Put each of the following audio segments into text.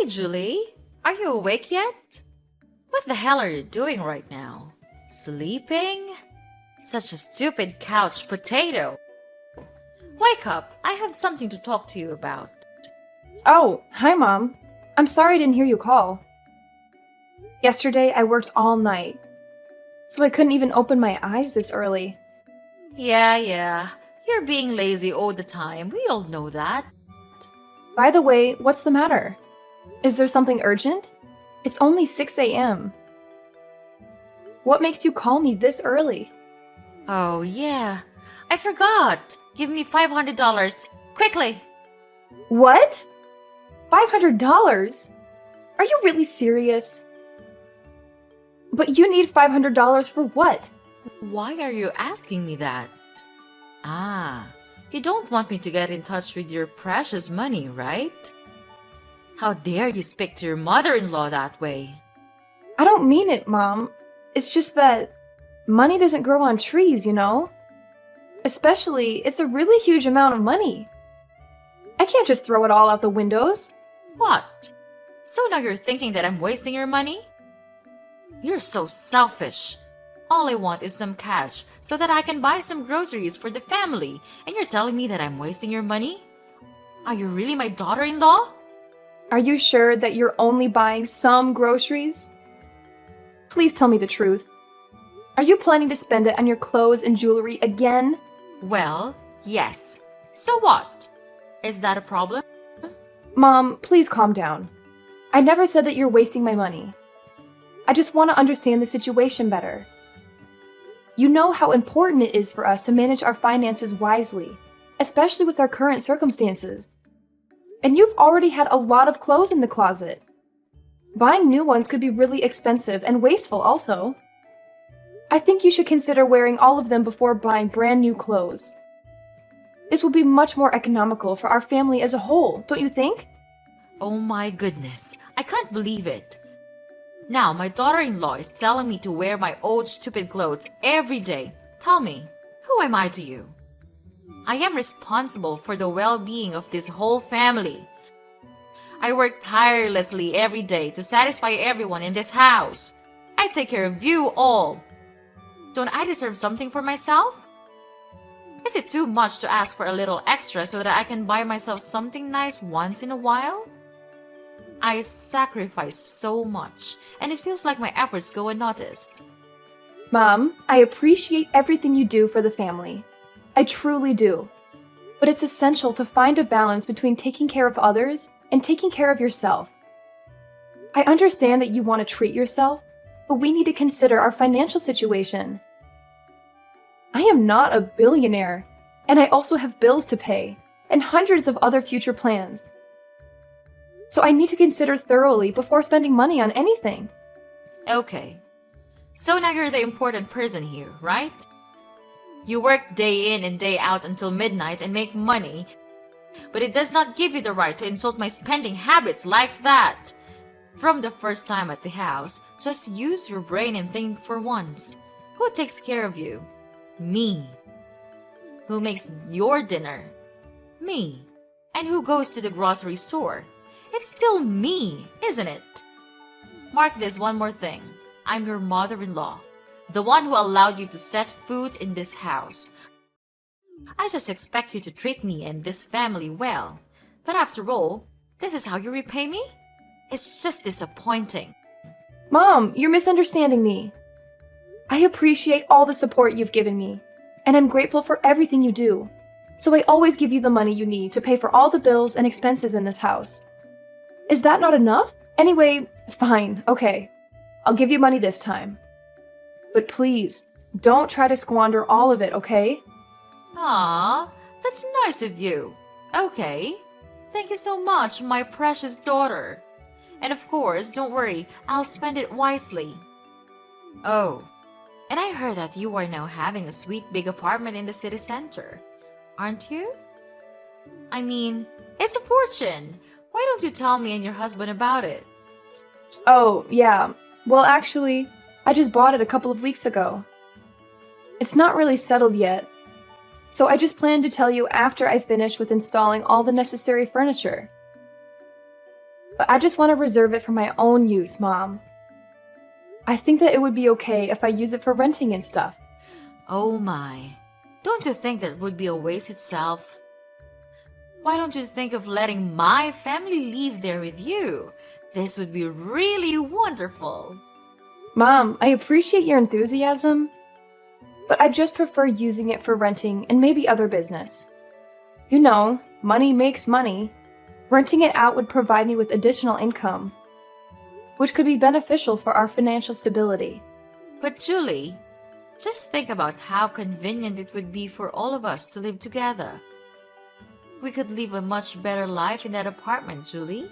Hey, Julie, are you awake yet? What the hell are you doing right now? Sleeping? Such a stupid couch potato. Wake up, I have something to talk to you about. Oh, hi, Mom. I'm sorry I didn't hear you call. Yesterday, I worked all night, so I couldn't even open my eyes this early. Yeah, you're being lazy all the time. We all know that. By the way, what's the matter? Is there something urgent? It's only 6 a.m. What makes you call me this early? Oh, yeah, I forgot. Give me $500, quickly. What? $500? Are you really serious? But you need $500 for what? Why are you asking me that? Ah, you don't want me to get in touch with your precious money, right? How dare you speak to your mother-in-law that way? I don't mean it, Mom. It's just that money doesn't grow on trees, you know? Especially, it's a really huge amount of money. I can't just throw it all out the windows. What? So now you're thinking that I'm wasting your money? You're so selfish. All I want is some cash so that I can buy some groceries for the family, and you're telling me that I'm wasting your money? Are you really my daughter-in-law? Are you sure that you're only buying some groceries? Please tell me the truth. Are you planning to spend it on your clothes and jewelry again? Well, yes. So what? Is that a problem? Mom, please calm down. I never said that you're wasting my money. I just want to understand the situation better. You know how important it is for us to manage our finances wisely, especially with our current circumstances. And you've already had a lot of clothes in the closet. Buying new ones could be really expensive and wasteful also. I think you should consider wearing all of them before buying brand new clothes. This will be much more economical for our family as a whole, don't you think? Oh my goodness, I can't believe it. Now my daughter-in-law is telling me to wear my old stupid clothes every day. Tell me, who am I to you? I am responsible for the well-being of this whole family. I work tirelessly every day to satisfy everyone in this house. I take care of you all. Don't I deserve something for myself? Is it too much to ask for a little extra so that I can buy myself something nice once in a while? I sacrifice so much, and it feels like my efforts go unnoticed. Mom, I appreciate everything you do for the family. I truly do. But it's essential to find a balance between taking care of others and taking care of yourself. I understand that you want to treat yourself, but we need to consider our financial situation. I am not a billionaire, and I also have bills to pay, and hundreds of other future plans. So I need to consider thoroughly before spending money on anything. Okay, so now you're the important person here, right? You work day in and day out until midnight and make money, but it does not give you the right to insult my spending habits like that. From the first time at the house, just use your brain and think for once. Who takes care of you? Me. Who makes your dinner? Me. And who goes to the grocery store? It's still me, isn't it? Mark this one more thing. I'm your mother-in-law, the one who allowed you to set food in this house. I just expect you to treat me and this family well. But after all, this is how you repay me? It's just disappointing. Mom, you're misunderstanding me. I appreciate all the support you've given me, and I'm grateful for everything you do. So I always give you the money you need to pay for all the bills and expenses in this house. Is that not enough? Anyway, fine, okay. I'll give you money this time. But please, don't try to squander all of it, okay? Aw, that's nice of you. Okay. Thank you so much, my precious daughter. And of course, don't worry, I'll spend it wisely. Oh, and I heard that you are now having a sweet big apartment in the city center. Aren't you? I mean, it's a fortune. Why don't you tell me and your husband about it? Oh, yeah. Well, actually, I just bought it a couple of weeks ago. It's not really settled yet, so I just plan to tell you after I finish with installing all the necessary furniture. but I just want to reserve it for my own use, Mom. I think that it would be okay if I use it for renting and stuff. Oh my. Don't you think that would be a waste itself? Why don't you think of letting my family live there with you? This would be really wonderful. Mom, I appreciate your enthusiasm, but I just prefer using it for renting and maybe other business. You know, money makes money. Renting it out would provide me with additional income, which could be beneficial for our financial stability. But Julie, just think about how convenient it would be for all of us to live together. We could live a much better life in that apartment, Julie.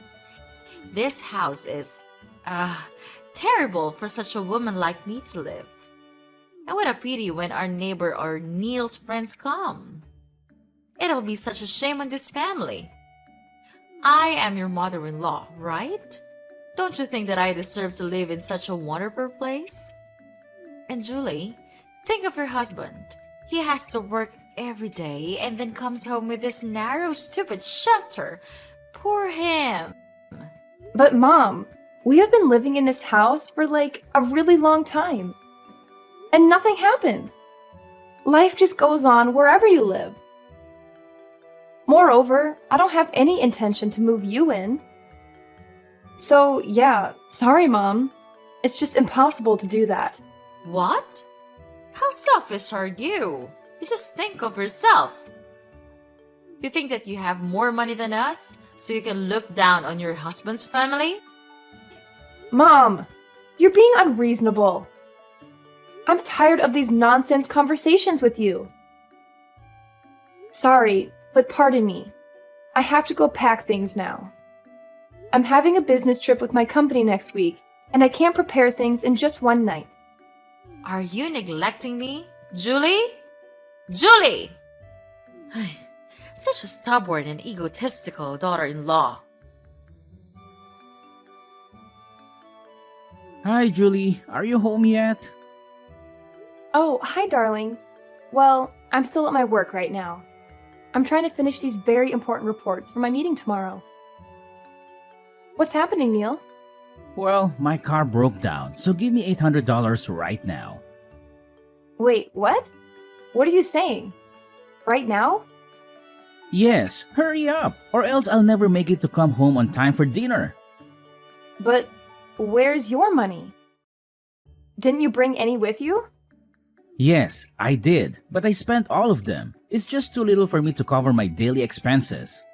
This house is, terrible for such a woman like me to live. And what a pity when our neighbor or Neil's friends come. It'll be such a shame on this family. I am your mother-in-law, right? Don't you think that I deserve to live in such a wonderful place? And Julie, think of your husband. He has to work every day and then comes home with this narrow, stupid shelter. Poor him. But Mom, we have been living in this house for like a really long time. And nothing happens. Life just goes on wherever you live. Moreover, I don't have any intention to move you in. So, yeah, sorry, Mom. It's just impossible to do that. What? How selfish are you? You just think of yourself. You think that you have more money than us, so you can look down on your husband's family? Mom, you're being unreasonable. I'm tired of these nonsense conversations with you. Sorry, but pardon me. I have to go pack things now. I'm having a business trip with my company next week, and I can't prepare things in just one night. Are you neglecting me? Julie? Julie! Such a stubborn and egotistical daughter-in-law. Hi, Julie. Are you home yet? Oh, hi, darling. Well, I'm still at my work right now. I'm trying to finish these very important reports for my meeting tomorrow. What's happening, Neil? Well, my car broke down, so give me $800 right now. Wait, what? What are you saying? Right now? Yes, hurry up, or else I'll never make it to come home on time for dinner. But where's your money? Didn't you bring any with you? Yes, I did, but I spent all of them. It's just too little for me to cover my daily expenses.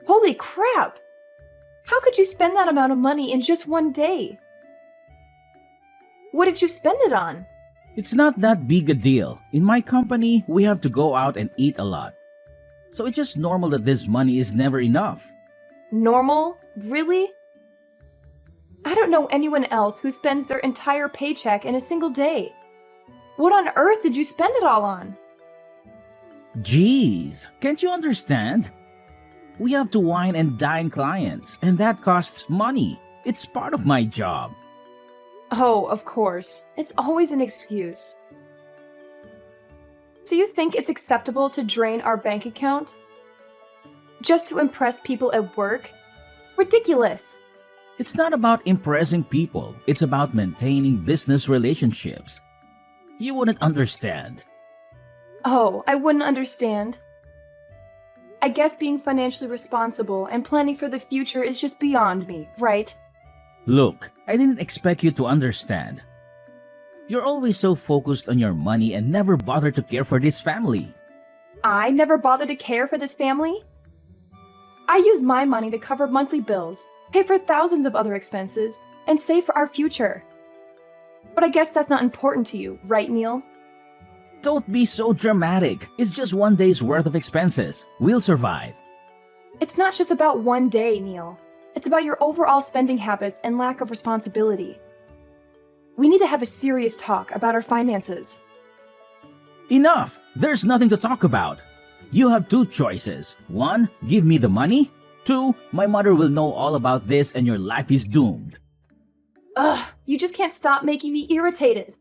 Holy crap! How could you spend that amount of money in just one day? What did you spend it on? It's not that big a deal. In my company, we have to go out and eat a lot. So it's just normal that this money is never enough. Normal? Really? I don't know anyone else who spends their entire paycheck in a single day. What on earth did you spend it all on? Jeez, can't you understand? We have to wine and dine clients, and that costs money. It's part of my job. Oh, of course. It's always an excuse. So you think it's acceptable to drain our bank account? Just to impress people at work? Ridiculous! It's not about impressing people, it's about maintaining business relationships. You wouldn't understand. Oh, I wouldn't understand. I guess being financially responsible and planning for the future is just beyond me, right? Look, I didn't expect you to understand. You're always so focused on your money and never bother to care for this family. I never bothered to care for this family? I use my money to cover monthly bills, pay for thousands of other expenses, and save for our future. But I guess that's not important to you, right, Neil? Don't be so dramatic. It's just one day's worth of expenses. We'll survive. It's not just about one day, Neil. It's about your overall spending habits and lack of responsibility. We need to have a serious talk about our finances. Enough! There's nothing to talk about. You have two choices. One, give me the money. Two, my mother will know all about this and your life is doomed. Ugh, you just can't stop making me irritated.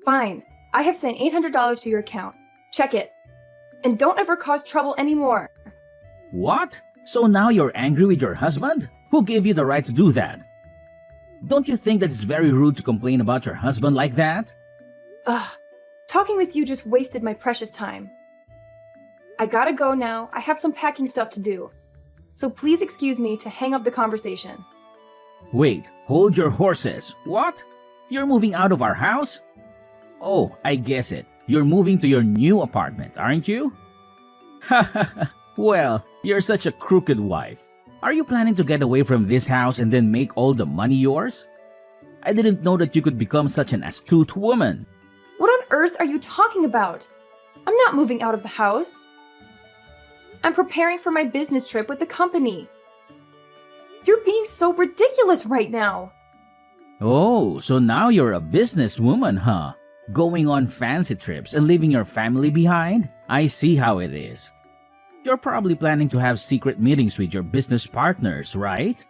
Fine, I have sent $800 to your account. Check it. And don't ever cause trouble anymore. What? So now you're angry with your husband? Who gave you the right to do that? Don't you think that it's very rude to complain about your husband like that? Ugh, talking with you just wasted my precious time. I gotta go now. I have some packing stuff to do. So please excuse me to hang up the conversation. Wait, hold your horses. What? You're moving out of our house? Oh, I guess it. You're moving to your new apartment, aren't you? Ha ha ha. Well, you're such a crooked wife. Are you planning to get away from this house and then make all the money yours? I didn't know that you could become such an astute woman. What on earth are you talking about? I'm not moving out of the house. I'm preparing for my business trip with the company. You're being so ridiculous right now. Oh, so now you're a businesswoman, huh? Going on fancy trips and leaving your family behind? I see how it is. You're probably planning to have secret meetings with your business partners, right?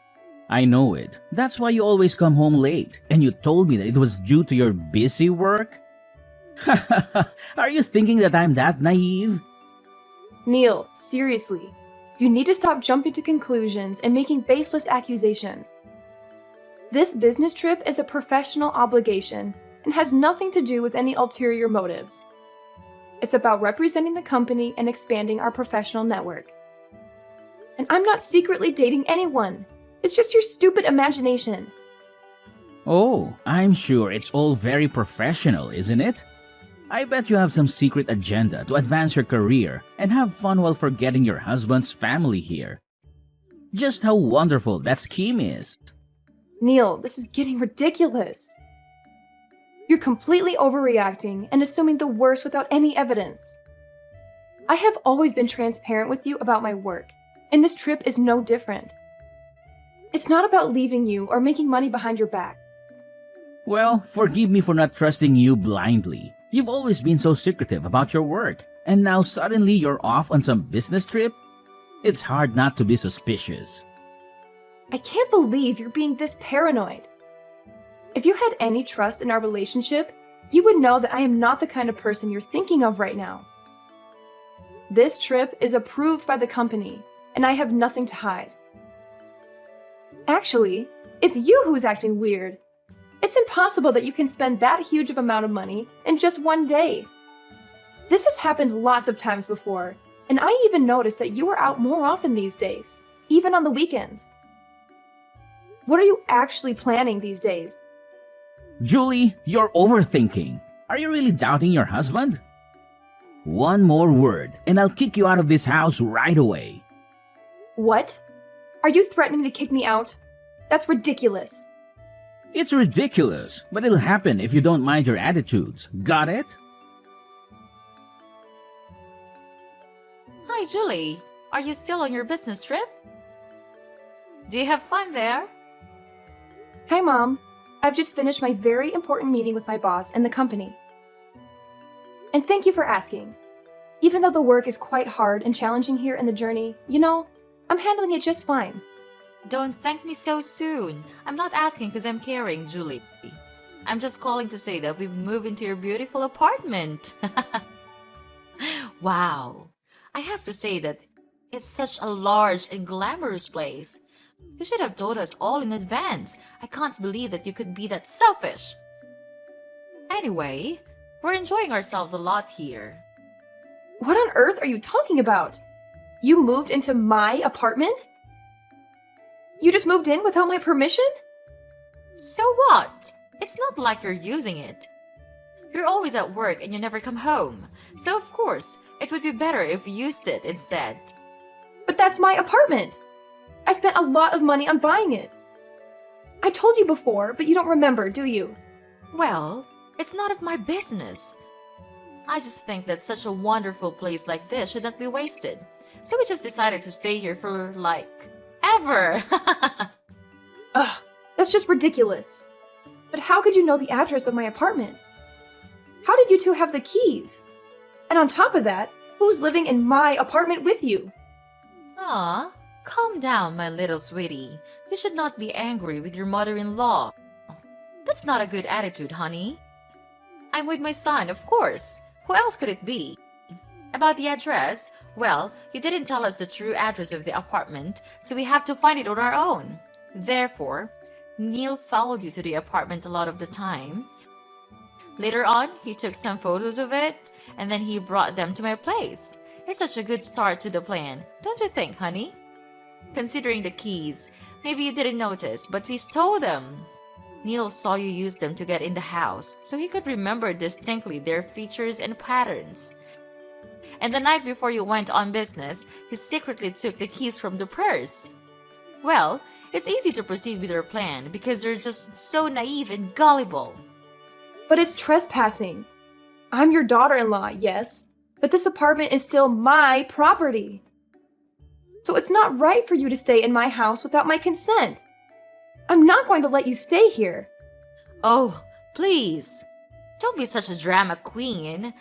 I know it. That's why you always come home late. And you told me that it was due to your busy work? Are you thinking that I'm that naive? Neil, seriously. You need to stop jumping to conclusions and making baseless accusations. This business trip is a professional obligation and has nothing to do with any ulterior motives. It's about representing the company and expanding our professional network. And I'm not secretly dating anyone. It's just your stupid imagination. Oh, I'm sure it's all very professional, isn't it? I bet you have some secret agenda to advance your career and have fun while forgetting your husband's family here. Just how wonderful that scheme is. Neil, this is getting ridiculous. You're completely overreacting and assuming the worst without any evidence. I have always been transparent with you about my work, and this trip is no different. It's not about leaving you or making money behind your back. Well, forgive me for not trusting you blindly. You've always been so secretive about your work, and now suddenly you're off on some business trip? It's hard not to be suspicious. I can't believe you're being this paranoid. If you had any trust in our relationship, you would know that I am not the kind of person you're thinking of right now. This trip is approved by the company, and I have nothing to hide. Actually, it's you who's acting weird. It's impossible that you can spend that huge of amount of money in just one day. This has happened lots of times before, and I even noticed that you are out more often these days, even on the weekends. What are you actually planning these days? Julie, you're overthinking. Are you really doubting your husband? One more word, and I'll kick you out of this house right away. What? Are you threatening to kick me out? That's ridiculous. It's ridiculous, but it'll happen if you don't mind your attitudes. Got it? Hi, Julie. Are you still on your business trip? Do you have fun there? Hi, Mom. I've just finished my very important meeting with my boss and the company. And thank you for asking. Even though the work is quite hard and challenging here in the journey, I'm handling it just fine. Don't thank me so soon. I'm not asking because I'm caring, Julie. I'm just calling to say that we've moved into your beautiful apartment. Wow. I have to say that it's such a large and glamorous place. You should have told us all in advance. I can't believe that you could be that selfish. Anyway, we're enjoying ourselves a lot here. What on earth are you talking about? You moved into my apartment? You just moved in without my permission? So what? It's not like you're using it. You're always at work and you never come home. So of course, it would be better if you used it instead. But that's my apartment. I spent a lot of money on buying it. I told you before, but you don't remember, do you? Well, it's none of my business. I just think that such a wonderful place like this should not be wasted. So we just decided to stay here for, ever. Ugh, that's just ridiculous. But how could you know the address of my apartment? How did you two have the keys? And on top of that, who's living in my apartment with you? Aw, calm down, my little sweetie. You should not be angry with your mother-in-law. That's not a good attitude, honey. I'm with my son, of course. Who else could it be? About the address, well, you didn't tell us the true address of the apartment, so we have to find it on our own. Therefore, Neil followed you to the apartment a lot of the time. Later on, he took some photos of it, and then he brought them to my place. It's such a good start to the plan, don't you think, honey? Considering the keys, maybe you didn't notice, but we stole them. Neil saw you use them to get in the house, so he could remember distinctly their features and patterns. And the night before you went on business, he secretly took the keys from the purse. Well, it's easy to proceed with your plan because you're just so naive and gullible. But it's trespassing. I'm your daughter-in-law, yes, but this apartment is still my property. So it's not right for you to stay in my house without my consent. I'm not going to let you stay here. Oh, please. Don't be such a drama queen.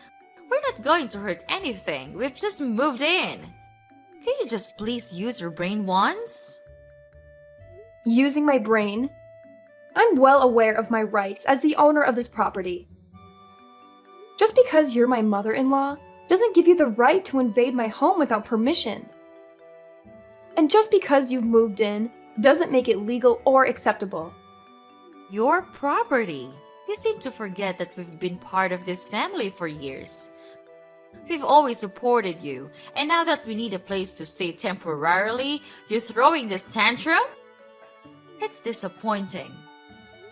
We're not going to hurt anything. We've just moved in. Can you just please use your brain once? Using my brain? I'm well aware of my rights as the owner of this property. Just because you're my mother-in-law doesn't give you the right to invade my home without permission. And just because you've moved in doesn't make it legal or acceptable. Your property. You seem to forget that we've been part of this family for years. We've always supported you, and now that we need a place to stay temporarily, you're throwing this tantrum? It's disappointing.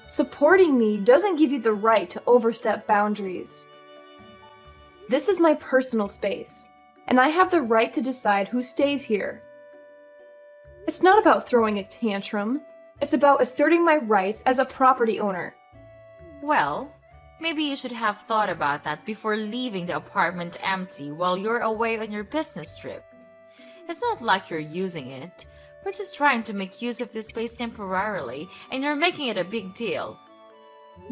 Supporting me doesn't give you the right to overstep boundaries. This is my personal space, and I have the right to decide who stays here. It's not about throwing a tantrum. It's about asserting my rights as a property owner. Well, maybe you should have thought about that before leaving the apartment empty while you're away on your business trip. It's not like you're using it. We're just trying to make use of this space temporarily, and you're making it a big deal.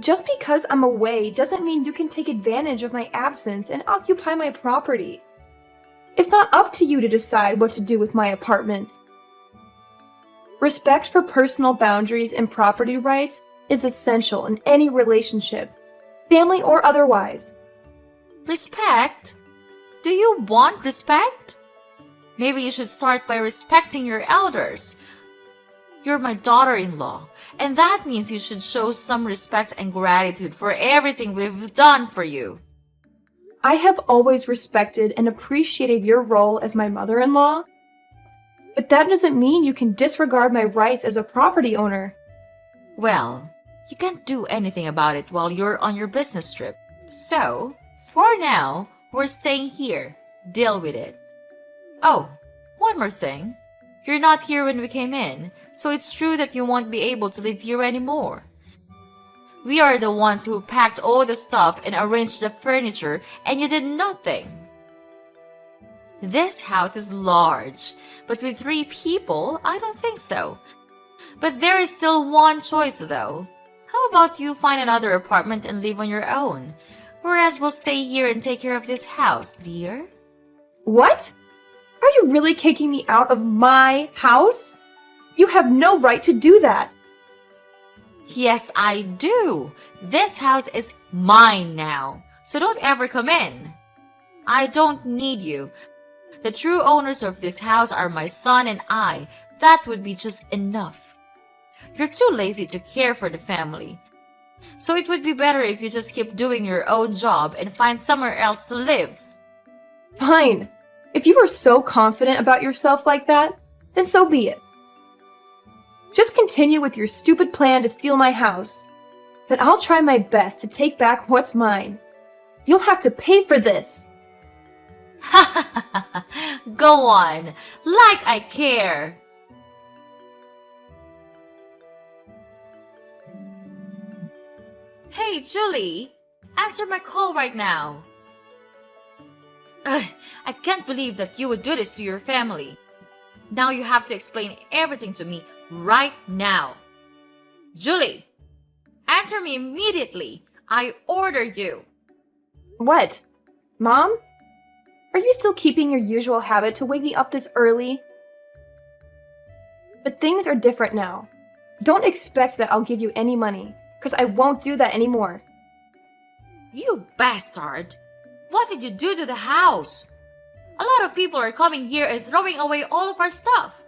Just because I'm away doesn't mean you can take advantage of my absence and occupy my property. It's not up to you to decide what to do with my apartment. Respect for personal boundaries and property rights is essential in any relationship, family or otherwise. Respect? Do you want respect? Maybe you should start by respecting your elders. You're my daughter-in-law, and that means you should show some respect and gratitude for everything we've done for you. I have always respected and appreciated your role as my mother-in-law, but that doesn't mean you can disregard my rights as a property owner. Well, you can't do anything about it while you're on your business trip. So, for now, we're staying here. Deal with it. Oh, one more thing. You're not here when we came in, so it's true that you won't be able to live here anymore. We are the ones who packed all the stuff and arranged the furniture, and you did nothing. This house is large, but with 3 people, I don't think so. But there is still one choice, though. How about you find another apartment and live on your own? Whereas we'll stay here and take care of this house, dear. What? Are you really kicking me out of my house? You have no right to do that. Yes, I do. This house is mine now, so don't ever come in. I don't need you. The true owners of this house are my son and I. That would be just enough. You're too lazy to care for the family. So it would be better if you just keep doing your own job and find somewhere else to live. Fine. If you are so confident about yourself like that, then so be it. Just continue with your stupid plan to steal my house. But I'll try my best to take back what's mine. You'll have to pay for this. Go on, like I care. Hey, Julie, answer my call right now. I can't believe that you would do this to your family. Now you have to explain everything to me right now. Julie, answer me immediately. I order you. What? Mom? Are you still keeping your usual habit to wake me up this early? But things are different now. Don't expect that I'll give you any money, because I won't do that anymore. You bastard! What did you do to the house? A lot of people are coming here and throwing away all of our stuff.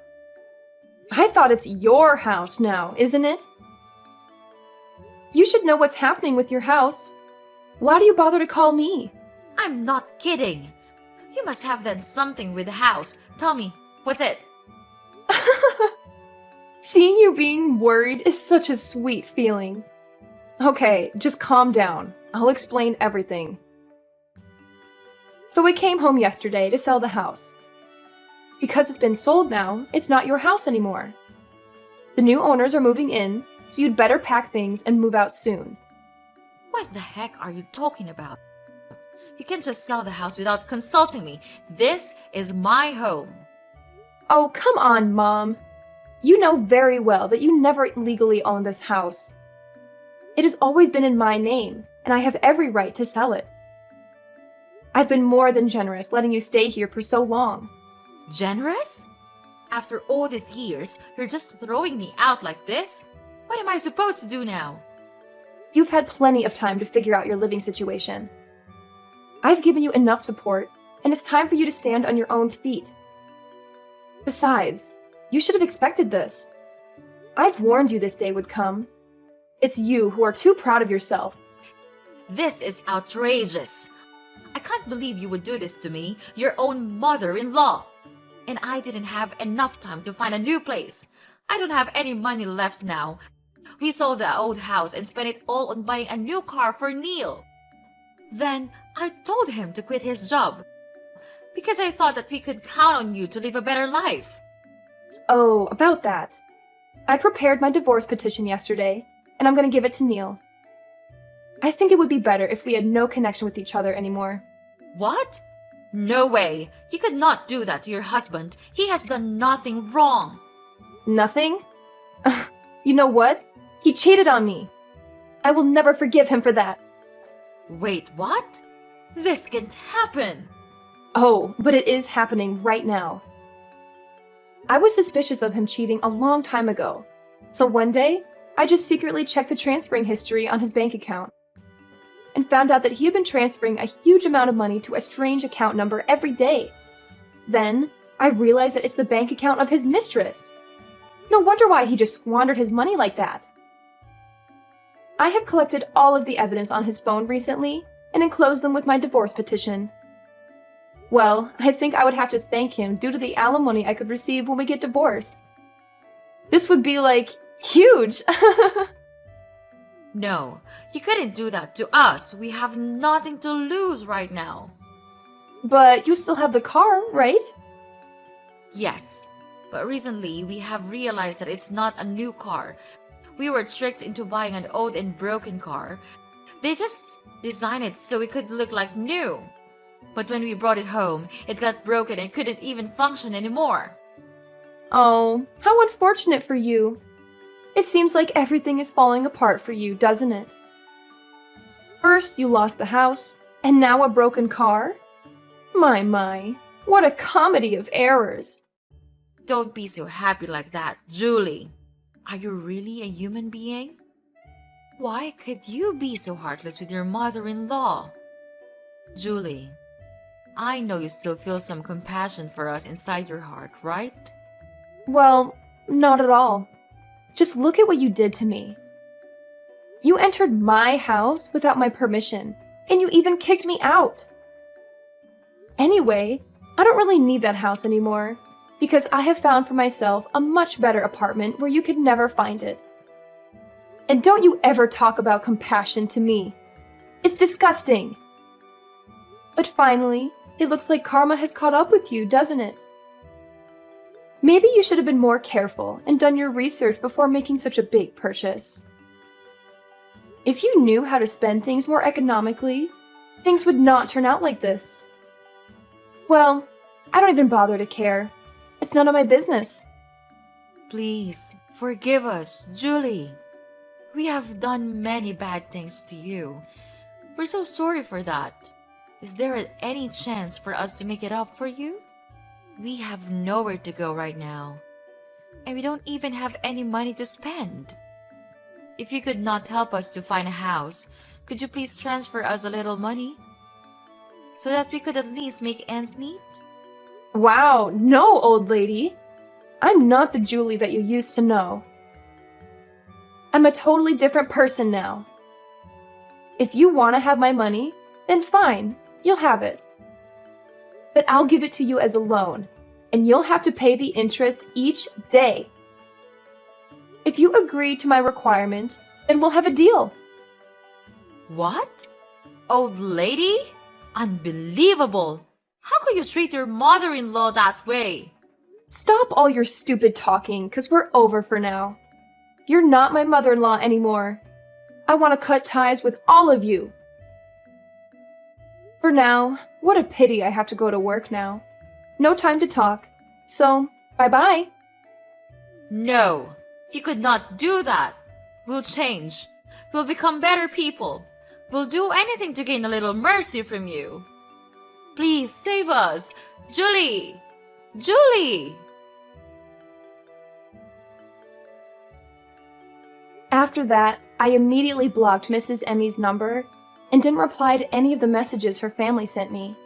I thought it's your house now, isn't it? You should know what's happening with your house. Why do you bother to call me? I'm not kidding. You must have done something with the house. Tell me, what's it? Seeing you being worried is such a sweet feeling. Okay, just calm down. I'll explain everything. So we came home yesterday to sell the house. Because it's been sold now, it's not your house anymore. The new owners are moving in, so you'd better pack things and move out soon. What the heck are you talking about? You can't just sell the house without consulting me. This is my home. Oh, come on, Mom. You know very well that you never legally own this house. It has always been in my name, and I have every right to sell it. I've been more than generous letting you stay here for so long. Generous? After all these years, you're just throwing me out like this? What am I supposed to do now? You've had plenty of time to figure out your living situation. I've given you enough support, and it's time for you to stand on your own feet. Besides, you should have expected this. I've warned you this day would come. It's you who are too proud of yourself. This is outrageous. I can't believe you would do this to me, your own mother-in-law. And I didn't have enough time to find a new place. I don't have any money left now. We sold the old house and spent it all on buying a new car for Neil. Then I told him to quit his job because I thought that we could count on you to live a better life. Oh, about that. I prepared my divorce petition yesterday, and I'm going to give it to Neil. I think it would be better if we had no connection with each other anymore. What? No way. You could not do that to your husband. He has done nothing wrong. Nothing? You know what? He cheated on me. I will never forgive him for that. Wait, what? This can't happen. Oh, but it is happening right now. I was suspicious of him cheating a long time ago. So one day, I just secretly checked the transferring history on his bank account and found out that he had been transferring a huge amount of money to a strange account number every day. Then, I realized that it's the bank account of his mistress. No wonder why he just squandered his money like that. I have collected all of the evidence on his phone recently and enclosed them with my divorce petition. Well, I think I would have to thank him due to the alimony I could receive when we get divorced. This would be like huge. No, you couldn't do that to us. We have nothing to lose right now. But you still have the car, right? Yes, but recently we have realized that it's not a new car. We were tricked into buying an old and broken car. They just designed it so it could look like new. But when we brought it home, it got broken and couldn't even function anymore. Oh, how unfortunate for you. It seems like everything is falling apart for you, doesn't it? First, you lost the house, and now a broken car? My, what a comedy of errors. Don't be so happy like that, Julie. Are you really a human being? Why could you be so heartless with your mother-in-law? Julie, I know you still feel some compassion for us inside your heart, right? Well, not at all. Just look at what you did to me. You entered my house without my permission, and you even kicked me out. Anyway, I don't really need that house anymore, because I have found for myself a much better apartment where you could never find it. And don't you ever talk about compassion to me. It's disgusting. But finally, it looks like karma has caught up with you, doesn't it? Maybe you should have been more careful and done your research before making such a big purchase. If you knew how to spend things more economically, things would not turn out like this. Well, I don't even bother to care. It's none of my business. Please, forgive us, Julie. We have done many bad things to you. We're so sorry for that. Is there any chance for us to make it up for you? We have nowhere to go right now, and we don't even have any money to spend. If you could not help us to find a house, could you please transfer us a little money? So that we could at least make ends meet? Wow, no, old lady. I'm not the Julie that you used to know. I'm a totally different person now. If you want to have my money, then fine, you'll have it. But I'll give it to you as a loan, and you'll have to pay the interest each day. If you agree to my requirement, then we'll have a deal. What? Old lady? Unbelievable! How could you treat your mother-in-law that way? Stop all your stupid talking, 'cause we're over for now. You're not my mother-in-law anymore. I want to cut ties with all of you. For now, what a pity I have to go to work now. No time to talk. So, bye-bye. No, you could not do that. We'll change. We'll become better people. We'll do anything to gain a little mercy from you. Please save us. Julie! Julie! After that, I immediately blocked Mrs. Emmy's number and didn't reply to any of the messages her family sent me.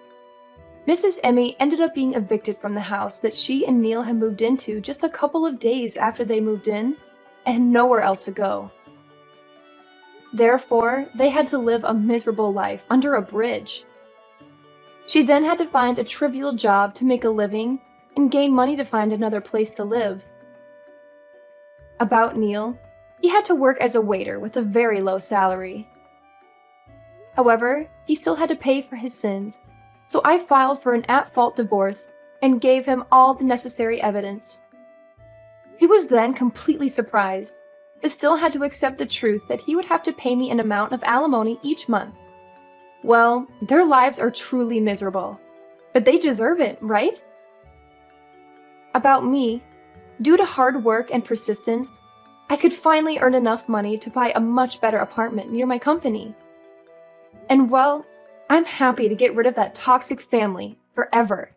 Mrs. Emmy ended up being evicted from the house that she and Neil had moved into just a couple of days after they moved in and had nowhere else to go. Therefore, they had to live a miserable life under a bridge. She then had to find a trivial job to make a living and gain money to find another place to live. About Neil, he had to work as a waiter with a very low salary. However, he still had to pay for his sins, so I filed for an at-fault divorce and gave him all the necessary evidence. He was then completely surprised, but still had to accept the truth that he would have to pay me an amount of alimony each month. Well, their lives are truly miserable, but they deserve it, right? About me, due to hard work and persistence, I could finally earn enough money to buy a much better apartment near my company. And well, I'm happy to get rid of that toxic family forever.